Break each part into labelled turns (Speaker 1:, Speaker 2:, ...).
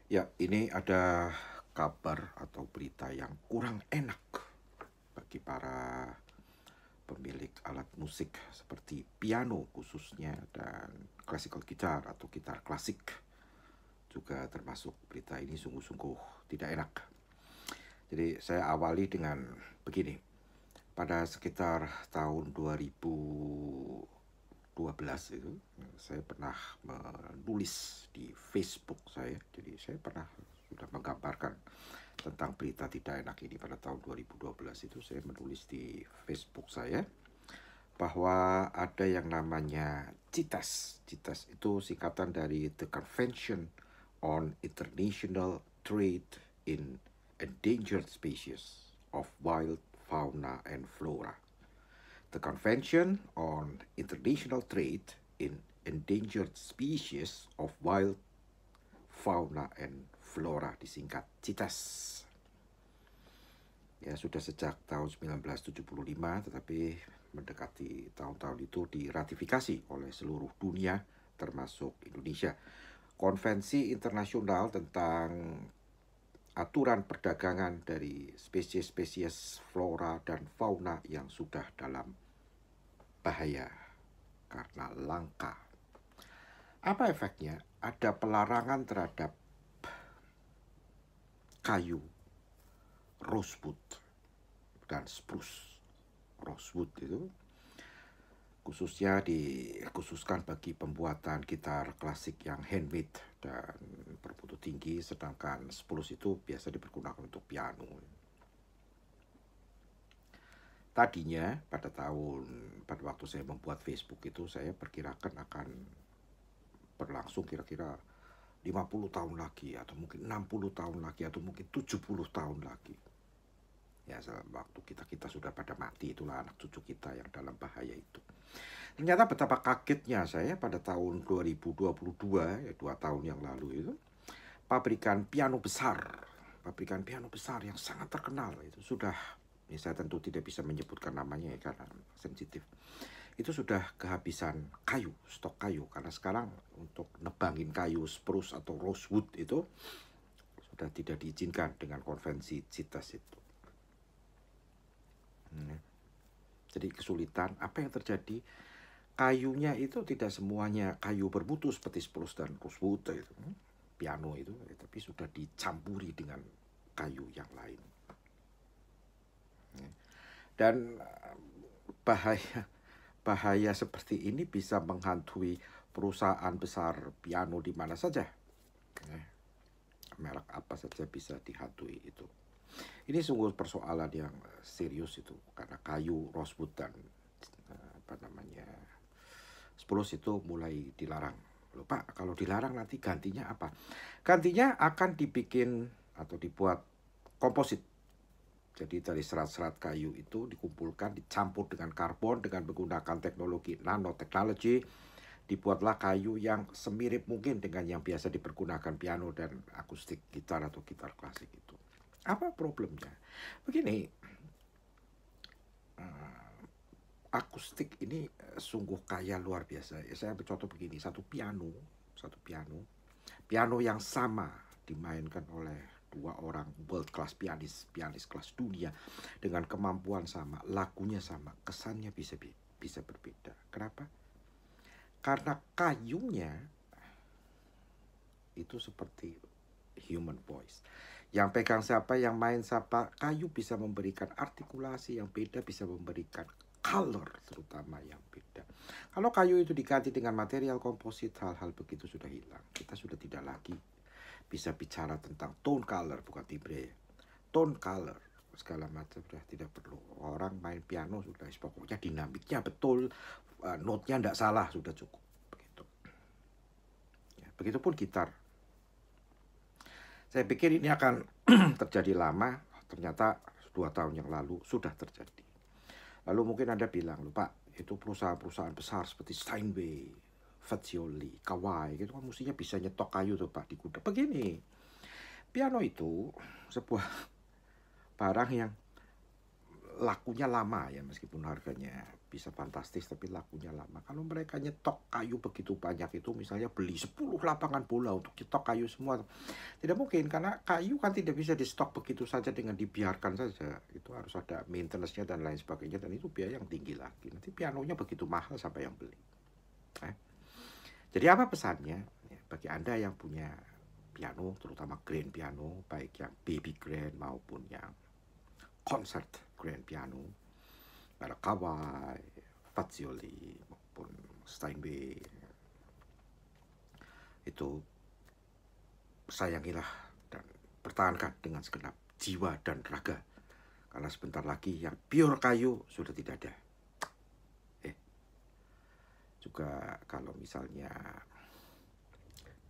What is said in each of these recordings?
Speaker 1: Ya, ini ada kabar atau berita yang kurang enak bagi para pemilik alat musik seperti piano khususnya dan classical guitar atau gitar klasik. Juga termasuk berita ini sungguh-sungguh tidak enak. Jadi saya awali dengan begini. Pada sekitar tahun 2012 itu saya pernah menulis di Facebook saya. Jadi saya pernah sudah menggambarkan tentang berita tidak enak ini pada tahun 2012 itu saya menulis di Facebook saya bahwa ada yang namanya CITES. CITES itu singkatan dari The Convention on International Trade in Endangered Species of Wild Fauna and Flora. The Convention on International Trade in Endangered Species of Wild Fauna and Flora, disingkat CITES. Ya, sudah sejak tahun 1975, tetapi mendekati tahun-tahun itu diratifikasi oleh seluruh dunia termasuk Indonesia. Konvensi internasional tentang aturan perdagangan dari spesies-spesies flora dan fauna yang sudah dalam bahaya karena langka. Apa efeknya? Ada pelarangan terhadap kayu rosewood dan spruce. Rosewood itu khususnya dikhususkan bagi pembuatan gitar klasik yang handmade dan bermutu tinggi, sedangkan spruce itu biasa dipergunakan untuk piano. Tadinya pada waktu saya membuat Facebook itu saya perkirakan akan berlangsung kira-kira 50 tahun lagi atau mungkin 60 tahun lagi atau mungkin 70 tahun lagi. Ya, waktu kita sudah pada mati, itulah anak cucu kita yang dalam bahaya itu. Ternyata betapa kagetnya saya pada tahun 2022, ya 2 tahun yang lalu itu, pabrikan piano besar yang sangat terkenal itu sudah, ini saya tentu tidak bisa menyebutkan namanya ya karena sensitif. Itu sudah kehabisan kayu, stok kayu, karena sekarang untuk nebangin kayu spruce atau rosewood itu sudah tidak diizinkan dengan konvensi CITES itu. Jadi kesulitan, apa yang terjadi? Kayunya itu tidak semuanya kayu bermutu seperti spruce dan rosewood itu, piano itu, tapi sudah dicampuri dengan kayu yang lain. Dan bahaya bahaya seperti ini bisa menghantui perusahaan besar piano di mana saja. Merek apa saja bisa dihantui itu. Ini sungguh persoalan yang serius itu karena kayu rosewood dan apa namanya spruce itu mulai dilarang. Loh Pak, kalau dilarang nanti gantinya apa? Gantinya akan dibikin atau dibuat komposit. Jadi dari serat-serat kayu itu dikumpulkan, dicampur dengan karbon dengan menggunakan teknologi nanotechnology. Dibuatlah kayu yang semirip mungkin dengan yang biasa dipergunakan piano dan akustik gitar atau gitar klasik itu. Apa problemnya? Begini, akustik ini sungguh kaya luar biasa. Saya bercontoh begini, piano yang sama dimainkan oleh dua orang world class pianis kelas dunia dengan kemampuan sama, lagunya sama, kesannya bisa berbeda. Kenapa? Karena kayunya itu seperti human voice. Yang pegang siapa, yang main siapa, kayu bisa memberikan artikulasi yang beda, bisa memberikan color terutama yang beda. Kalau kayu itu diganti dengan material komposit, hal-hal begitu sudah hilang. Kita sudah tidak lagi bisa bicara tentang tone color, bukan timbre. Tone color, segala macam sudah tidak perlu. Orang main piano sudah pokoknya dinamiknya betul, notnya tidak salah, sudah cukup. Begitu. Ya, begitupun gitar. Saya pikir ini akan terjadi lama, ternyata 2 tahun yang lalu sudah terjadi. Lalu mungkin Anda bilang, loh Pak, itu perusahaan-perusahaan besar seperti Steinway, Fazioli, Kawai, gitu kan mestinya bisa nyetok kayu tuh Pak di gudang. Begini, piano itu sebuah barang yang lakunya lama ya, meskipun harganya bisa fantastis tapi lakunya lama. Kalau mereka nyetok kayu begitu banyak itu, misalnya beli 10 lapangan bola untuk nyetok kayu semua, tidak mungkin karena kayu kan tidak bisa di stok begitu saja dengan dibiarkan saja. Itu harus ada maintenance-nya dan lain sebagainya, dan itu biaya yang tinggi lagi. Nanti pianonya begitu mahal sampai yang beli. Jadi apa pesannya? Ya, bagi Anda yang punya piano, terutama grand piano, baik yang baby grand maupun yang concert grand piano, merek Kawai, Fazioli maupun Steinway, itu sayangilah dan pertahankan dengan segenap jiwa dan raga, karena sebentar lagi yang pure kayu sudah tidak ada. Juga kalau misalnya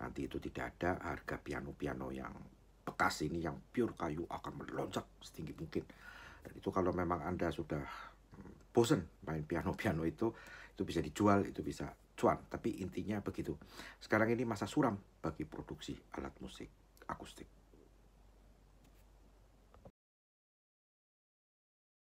Speaker 1: nanti itu tidak ada, harga piano-piano yang bekas ini yang pure kayu akan melonjak setinggi mungkin. Dan itu kalau memang Anda sudah bosen main piano-piano itu bisa dijual, itu bisa cuan. Tapi intinya begitu. Sekarang ini masa suram bagi produksi alat musik akustik.